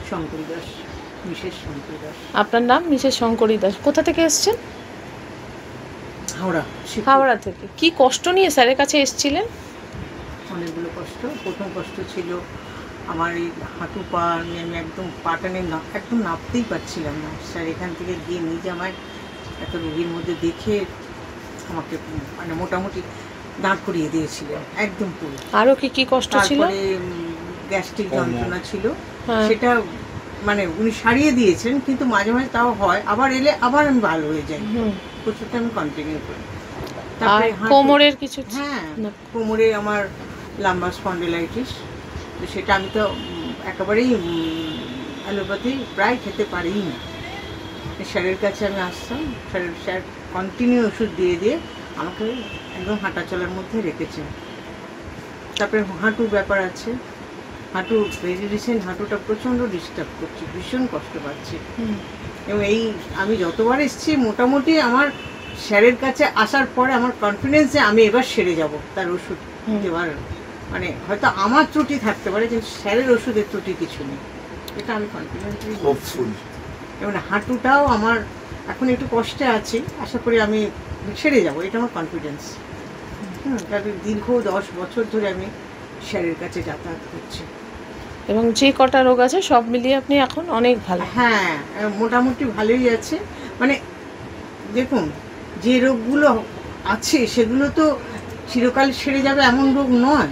Shankari Das, Mrs Shankari Das. আপনার নাম Mrs Shankari Das. কোথা থেকে এসেছেন? হাওড়া। হাওড়া থেকে। কি কষ্ট নিয়ে স্যারের কাছে এসেছিলেন? অনেকগুলো কষ্ট। প্রথম কষ্ট ছিল আমার এই হাঁটু পা নিয়ে আমি একদম পাটা নিয়ে একদম নাপতেই পারছিলাম না। স্যার এখান থেকে গিয়ে নিজে আমায় একটা রোগীর মধ্যে দেখে আমাকে মানে মোটামুটি দাঁড় করিয়ে দিয়েছিলেন একদম পুরো। আরও কি কি কষ্ট ছিল? তারপরে গ্যাস্ট্রিক যন্ত্রণা ছিল, সেটা মানে উনি সারিয়ে দিয়েছেন, কিন্তু মাঝে মাঝে তাও হয়, আবার এলে আবার আমি ভালো হয়ে যাই। প্রচুরটা আমি কন্টিনিউ করি। আর কোমরের কিছু? হ্যাঁ, কোমরে আমার লাম্বার স্পন্ডিলাইটিস, তো সেটা আমি তো একেবারেই অ্যালোপ্যাথি প্রায় খেতে পারিই না। স্যারের কাছে আমি আসতাম, স্যার কন্টিনিউ ওষুধ দিয়ে দিয়ে আমাকে একদম হাঁটা চলার মধ্যে রেখেছেন। তারপরে হাঁটুর ব্যাপার আছে, হাঁটু ভেরি রিসেন্ট হাঁটুটা প্রচণ্ড ডিস্টার্ব করছে, ভীষণ কষ্ট পাচ্ছি। এবং এই আমি যতবার এসেছি মোটামুটি আমার স্যারের কাছে আসার পরে আমার কনফিডেন্স যে আমি এবার সেরে যাব, তার ওষুধ দেওয়ার মানে হয়তো আমার ত্রুটি থাকতে পারে, কিন্তু স্যারের ওষুধের ত্রুটি কিছু নেই, এটা আমি কনফিডেন্টলি বলছি। এবং হাঁটুটাও আমার এখন একটু কষ্টে আছি, আশা করি আমি সেরে যাব, এটা আমার কনফিডেন্স। তারপরে দীর্ঘ 10 বছর ধরে আমি স্যারের কাছে যাতায়াত করছি। এবং যে কটা রোগ আছে সব মিলিয়ে আপনি এখন অনেক ভালো? হ্যাঁ, মোটামুটি ভালোই আছে। মানে দেখুন, যে রোগগুলো আছে সেগুলো তো চিরকাল সেরে যাবে এমন রোগ নয়।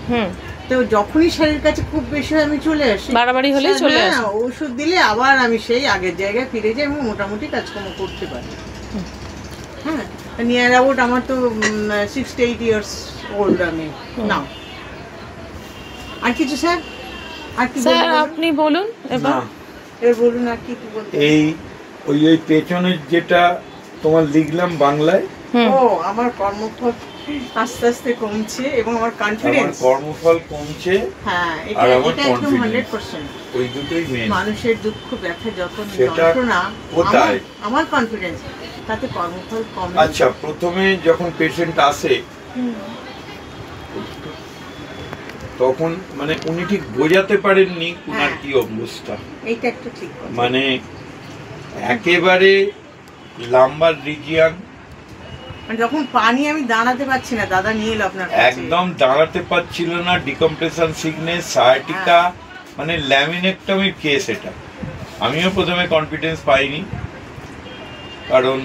তো যখনই স্যারের কাছে খুব বেশি হয় আমি চলে আসি, বাড়াবাড়ি হলেই চলে আসি, ওষুধ দিলে আবার আমি সেই আগের জায়গায় ফিরে যাই এবং মোটামুটি কাজকর্ম করতে পারি। হ্যাঁ, নিয়ার অ্যাবাউট আমার তো 68 ইয়ার্স ওল্ড আমি নাও। আর কিছু স্যার? আর কি স্যার আপনি বলুন এবার বলুন আর কি বলতে। এই ওই পেছনের যেটা তোমার লিখলাম বাংলায়, ও আমার কর্মফল আস্তে আস্তে কমছে এবং আমার কনফিডেন্স, আমার কর্মফল কমছে। হ্যাঁ, এটা একদম 100%। ওই দুটোই মেন। মানুষের দুঃখ ব্যথা যন্ত্রণা, কোথায় আমার কনফিডেন্স, তাতে কর্মফল কম। আচ্ছা, প্রথমে যখন পেশেন্ট আসে তখন মানে উনি ঠিক বোঝাতে পারেননি উনার কি অবস্থা। এইটা একটু ঠিক কথা। মানে একেবারে লাম্বার রিজিয়ন, মানে যখন পানি আমি দাঁড়াতে পারছি না, দাদা নিয়ে এলো আপনার কাছে, একদম দাঁড়াতে পারছিল না, ডিকম্প্রেশন সিকনেস, সায়াটিকা, মানে ল্যামিনেক্টমির কেস এটা। আমিও প্রথমে কনফিডেন্স পাইনি, কারণ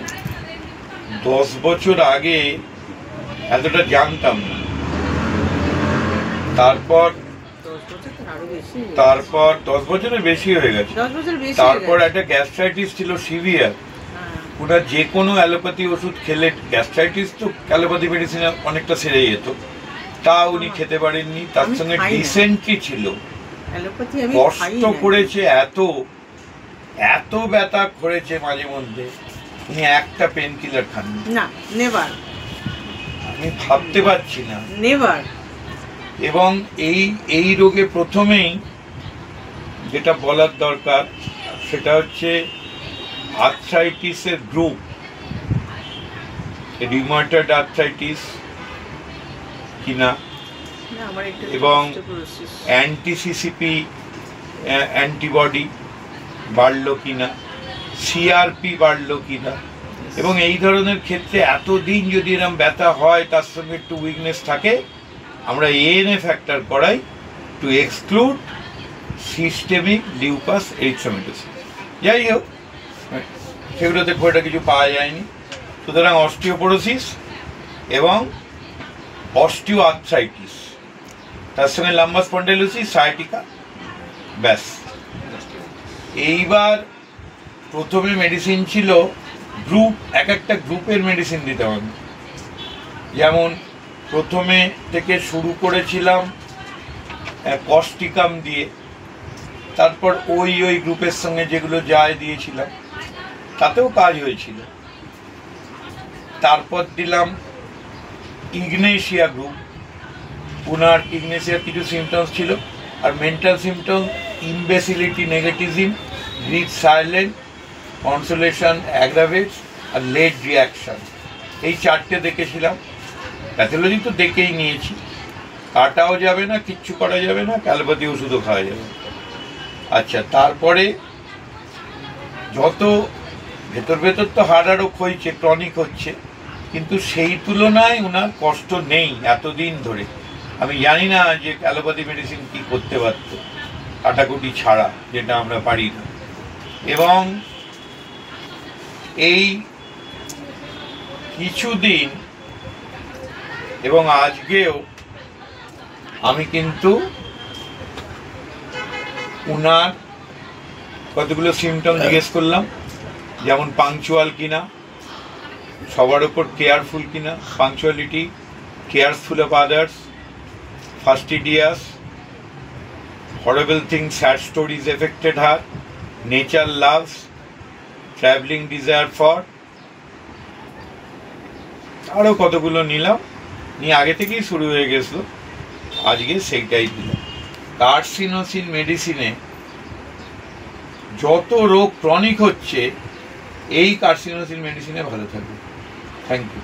10 বছর আগে এতটা জানতাম না। তারপর 10 বছরের বেশি হয়ে গেছে। তারপর একটা গ্যাস্ট্রাইটিস ছিল সিভিয়ার। ওনার যে কোনো অ্যালোপ্যাথি ওষুধ খেলে, গ্যাস্ট্রাইটিস তো অ্যালোপ্যাথি মেডিসিনে অনেকটা সেরে যেত, তা উনি খেতে পারেননি। তার সঙ্গে ডিসেন্ট্রি ছিল, কষ্ট করেছে, এত ব্যথা করেছে মাঝে মধ্যে, উনি একটা পেন কিলার খাননি না, নেভার। আমি ভাবতে পারছি না, নেভার। এবং এই রোগে প্রথমেই যেটা বলার দরকার সেটা হচ্ছে আর্থ্রাইটিসের গ্রুপ, রিউমাটয়েড আর্থ্রাইটিস কিনা, এবং অ্যান্টি-সিসিপি অ্যান্টিবডি বাড়লো কিনা, সিআরপি বাড়লো কিনা। এবং এই ধরনের ক্ষেত্রে এতদিন যদি এরকম ব্যথা হয়, তার সঙ্গে একটু উইকনেস থাকে, আমরা এএনএ ফ্যাক্টর করাই টু এক্সক্লুড সিস্টেমিক লিউপাস এরিথ্রোমেটোসিস। যাই হোক, সেগুলোতে খুব একটা কিছু পাওয়া যায়নি। সুতরাং অস্টিওপোরোসিস এবং অস্টিও আর্থ্রাইটিস, তার সঙ্গে লাম্বার স্পন্ডিলোসিস, সায়াটিকা, ব্যাস। এইবার প্রথমে মেডিসিন ছিল গ্রুপ, একটা গ্রুপের মেডিসিন দিতে হবে। যেমন প্রথমে থেকে শুরু করেছিলাম কস্টিকাম দিয়ে, তারপর ওই গ্রুপের সঙ্গে যেগুলো যায় দিয়েছিলাম, তাতেও কাজ হয়েছিল। তারপর দিলাম ইগনেশিয়া গ্রুপ। ওনার ইগনেশিয়ার কিছু সিমটমস ছিল, আর mental symptoms imbecility, negativism, breath silent, consolation aggravates আর লেট রিয়াকশন। এই 4টে দেখেছিলাম। প্যাথোলজি তো দেখেই নিয়েছি, কাটাও যাবে না, কিচ্ছু করা যাবে না, অ্যালোপ্যাথি ওষুধও খাওয়া যাবে। আচ্ছা, তারপরে যত ভেতর ভেতর তো হাড় আরও ক্ষয়ছে, ক্রনিক হচ্ছে, কিন্তু সেই তুলনায় ওনার কষ্ট নেই এতদিন ধরে। আমি জানি না যে অ্যালোপ্যাথি মেডিসিন কি করতে পারত কাটাকুটি ছাড়া, যেটা আমরা পারি না। এবং এই কিছুদিন এবং আজকেও আমি কিন্তু উনার কতগুলো সিমটম জিজ্ঞেস করলাম, যেমন পাংচুয়াল কিনা, সবার উপর কেয়ারফুল কিনা, punctuality, careful of others, fastidious, horrible things, sad stories affected her, nature loves, travelling desire for, আরও কতগুলো নিলাম, নিয়ে আগে থেকেই শুরু হয়ে গেছিল, আজকে সেইটাই দিলাম। কার্সিনোসিন মেডিসিনে যত রোগ ক্রনিক হচ্ছে, এই কার্সিনোসিন মেডিসিনে ভালো থাকবে। Thank you.